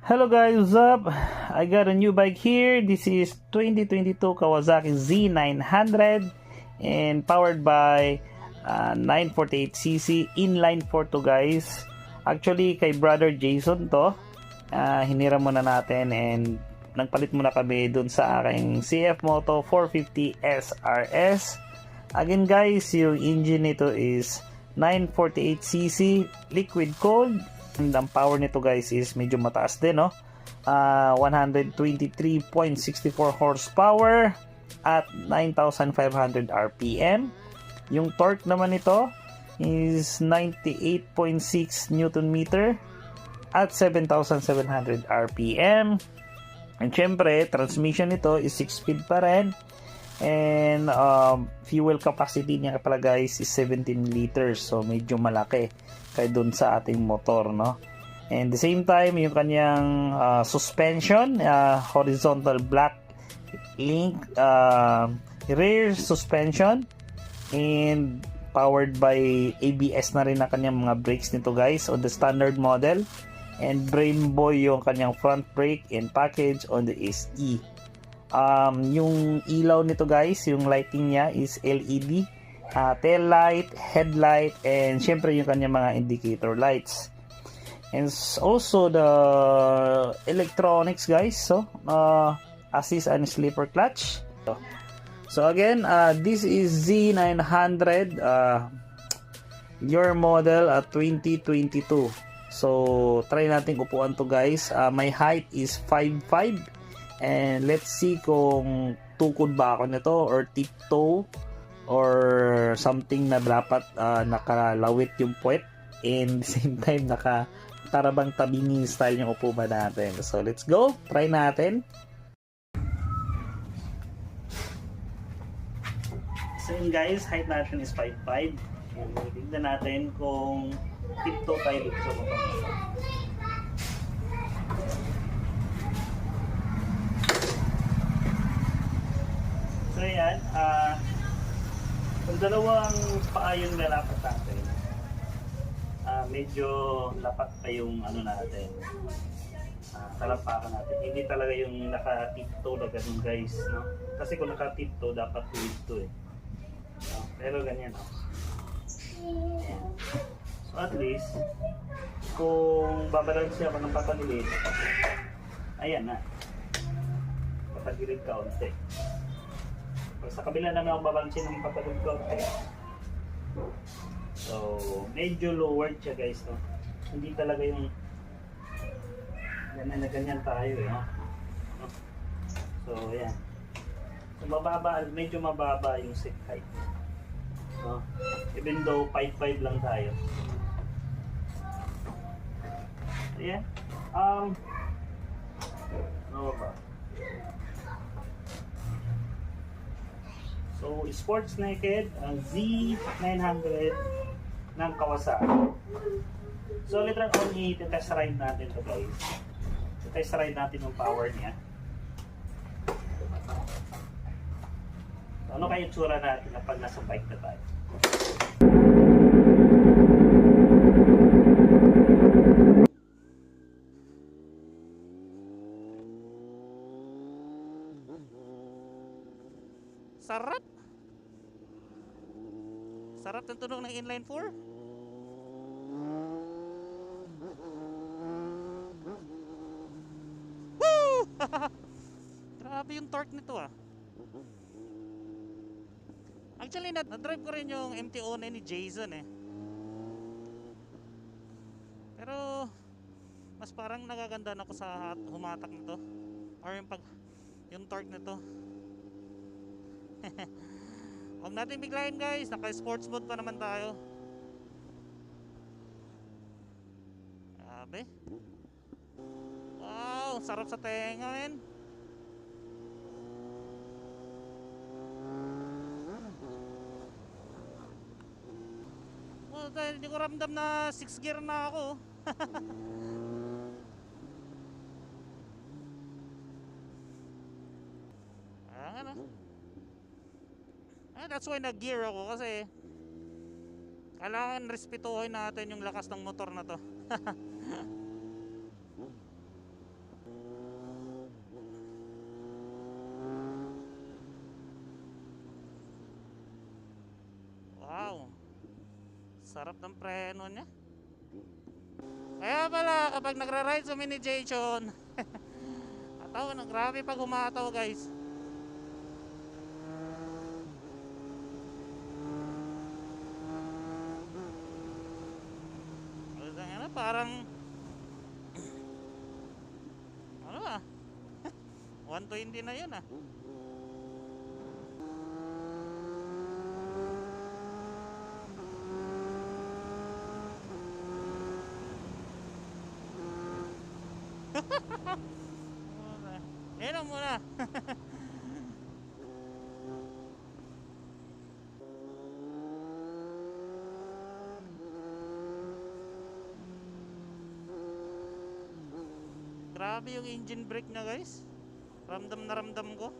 Hello guys, what's up? I got a new bike here. This is 2022 Kawasaki Z900 and powered by 948cc inline 4 to guys. Actually kay brother Jason to. Hiniram muna natin and nagpalit muna kami dun sa aking CF Moto 450 SRS. Again guys, yung engine nito is 948cc liquid cooled. And ang power nito guys is medyo mataas din, no? 123.64 horsepower at 9,500 RPM. Yung torque naman nito is 98.6 Newton meter at 7,700 RPM. And syempre, transmission nito is 6-speed pa rin. And fuel capacity niya pala guys is 17 liters. So medyo malaki kaya dun sa ating motor, no? And the same time, yung kanyang suspension, horizontal black link rear suspension and powered by ABS na rin ang kanyang mga brakes nito guys on the standard model, and Brembo yung kanyang front brake and package on the SE. Yung ilaw nito guys, yung lighting niya is LED, tail light, headlight, and syempre yung kanyang mga indicator lights. And also the electronics guys, so assist and sleeper clutch. So again, this is Z900, your model 2022. So try natin upuan to guys. My height is 5'5", and let's see kung tukod ba ako nito or tiptoe or something na dapat nakalawit yung puwet, and the same time tarabang tabingi style yung upo ba natin. So let's go, try natin. So yun guys, height natin is 5'5", and tignan natin kung tiptoe tayo dito sa motor. So yan, kung dalawang paa yung lalapat natin, medyo lapat pa yung ano natin, talampakan natin. Hindi talaga yung naka-tiptoe na ganun guys, no? Kasi kung naka-tiptoe dapat tuwid to eh, no? Pero ganyan, no? Ayan. So at least kung babalansi ako ng patagilid, ayan na, patagilid kaunti. Sa kabila naman ako babalansin ng patagod ko. So, medyo lowered siya guys, no? Hindi talaga yung ganyan na ganyan tayo eh, no? So, ayan. So, mababa, medyo mababa yung seat height, no? Even though 5'5" lang tayo. Ayan. Mababa. So, sports naked, Z900 ng Kawasaki. So, later on, i-test ride natin to guys. I-test ride natin yung power niya. So, ano kayo tsura natin na pag nasa bike na tayo? Sarap! Sarap ng tunog ng inline 4. Woo! Grabe yung torque nito ah. Actually, na-drive ko rin yung MT-09 ni Jason eh. Pero mas parang nagaganda ako sa humatak nito. Or yung torque nito. Huwag natin biglayin guys, naka-sports mode pa naman tayo. Grabe. Wow, sarap sa tenga men. Well, dahil hindi ko ramdam na 6 gear na ako. Ano? That's why nag-gear ako, kasi kailangan respetuhin natin yung lakas ng motor na to. preno niya. Kaya pala kapag nagra-ride sa mini Jason, ataw na grabe pag humataw guys. Ano, parang ano ah 120 na yun ah. Yan lang muna. Grabe yung engine brake niya guys. Ramdam na ramdam ko.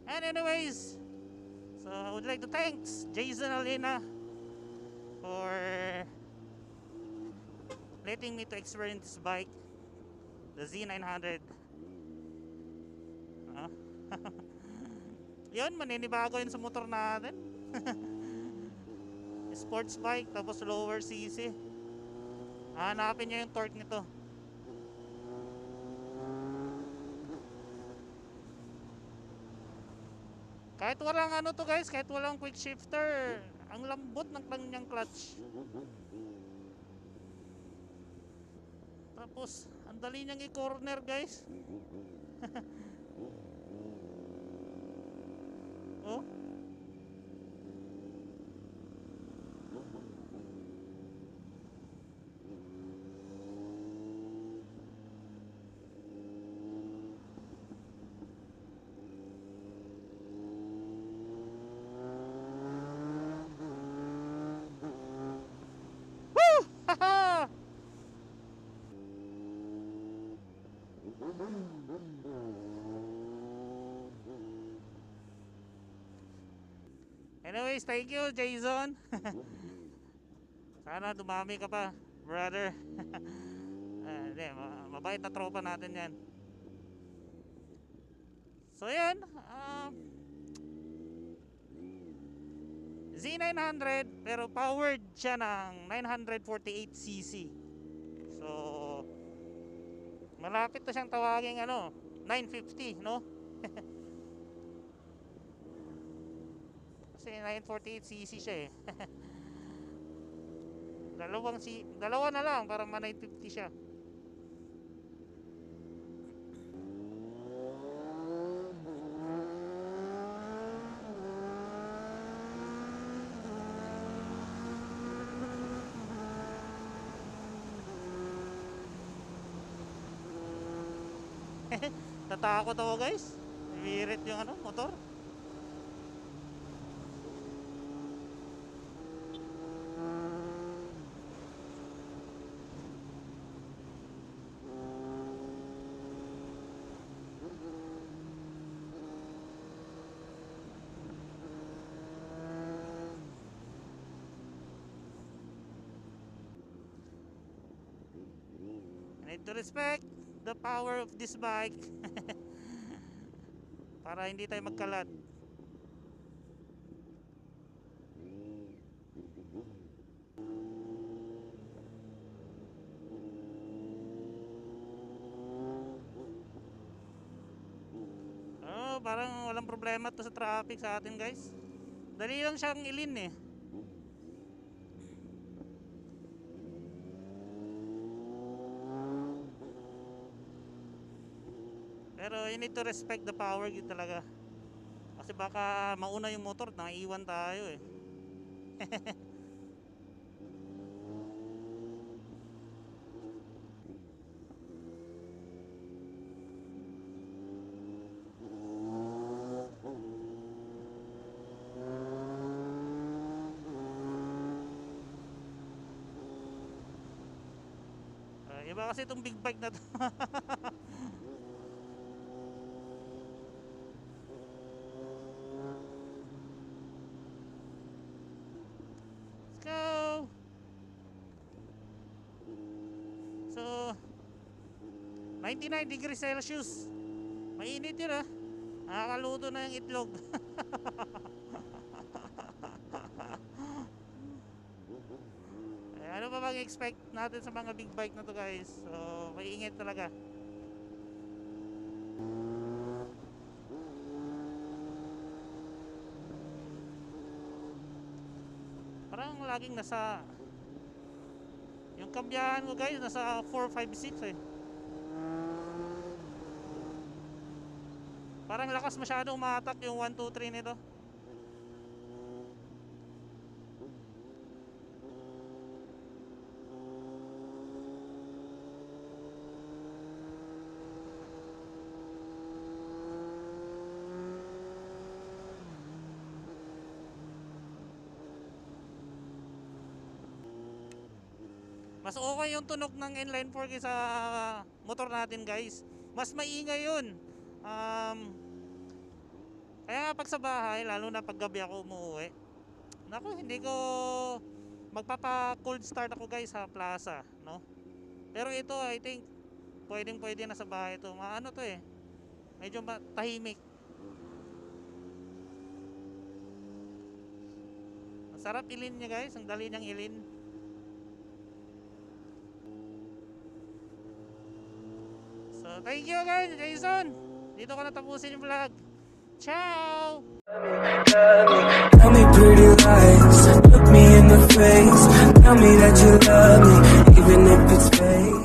And anyways, so I would like to thank Jason Alina for letting me to experience this bike, the Z900. Ah. Yun, maninibago yun sa motor natin. Sports bike, tapos lower cc. Hanapin nyo yung torque nito. Kahit walang ano to guys, kahit walang quick shifter, ang lambot ng kanyang clutch. Tapos, ang dali niyang i-corner guys. Oh. Woo! Haha! Anyways, thank you, Jason. Sana dumami ka pa, brother. Hindi, mabait na tropa natin yan. So yan, Z900 pero powered siya ng 948cc. So malapit na siyang tawaging 950, no? Kasi 948cc siya eh. Dalawa na lang para ma 950 siya. Tatakot ako guys. Virit yung motor. I need to respect the power of this bike. Para hindi tayo magkalat. Parang walang problema to sa traffic sa atin guys. Dali lang siyang ilin eh. Pero you need to respect the power grid talaga. Kasi baka mauna yung motor, naiiwan tayo eh. Iba kasi itong big bike na to. Let's go. So 99 degrees Celsius. Mainit yun ah. Nakakaluto na yung itlog. Ano pa bang expect natin sa mga big bike na to guys? So, mainit talaga. Parang laging nasa yung kambiyahan ko guys, nasa 456 eh. Parang lakas masyado umatak yung 1, 2, 3 nito. Mas okay yung tunog ng inline 4 kaysa motor natin guys. Mas maingay yun. Kaya nga pag sa bahay, lalo na pag gabi ako umuwi, naku, hindi ko magpapa cold start ako guys sa plaza, no? Pero ito I think pwedeng pwede na sa bahay ito. Ano to eh, medyo tahimik. Ang sarap ilin niya guys, ang dali niyang ilin. So thank you guys, Jason. Dito ko natapusin yung vlog. Ciao! Tell me pretty lies, look me in the face. Tell me that you love me, even if it's fake.